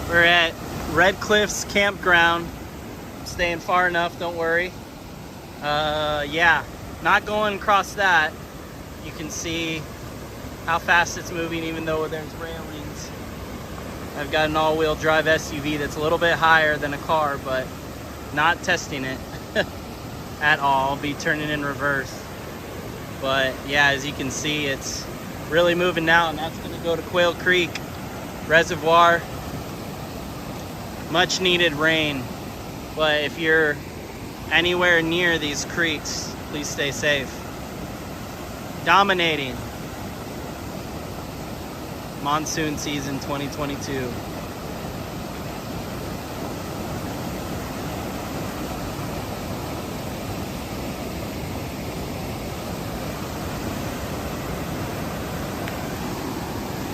We're at Red Cliffs Campground. Staying far enough, don't worry. Yeah, not going across that. You can see how fast it's moving even though there's railings. I've got an all-wheel drive SUV that's a little bit higher than a car, but not testing it at all. I'll be turning in reverse. But yeah, as you can see, it's really moving now, and that's going to go to Quail Creek Reservoir. Much needed rain, but if you're anywhere near these creeks, please stay safe. Dominating monsoon season 2022.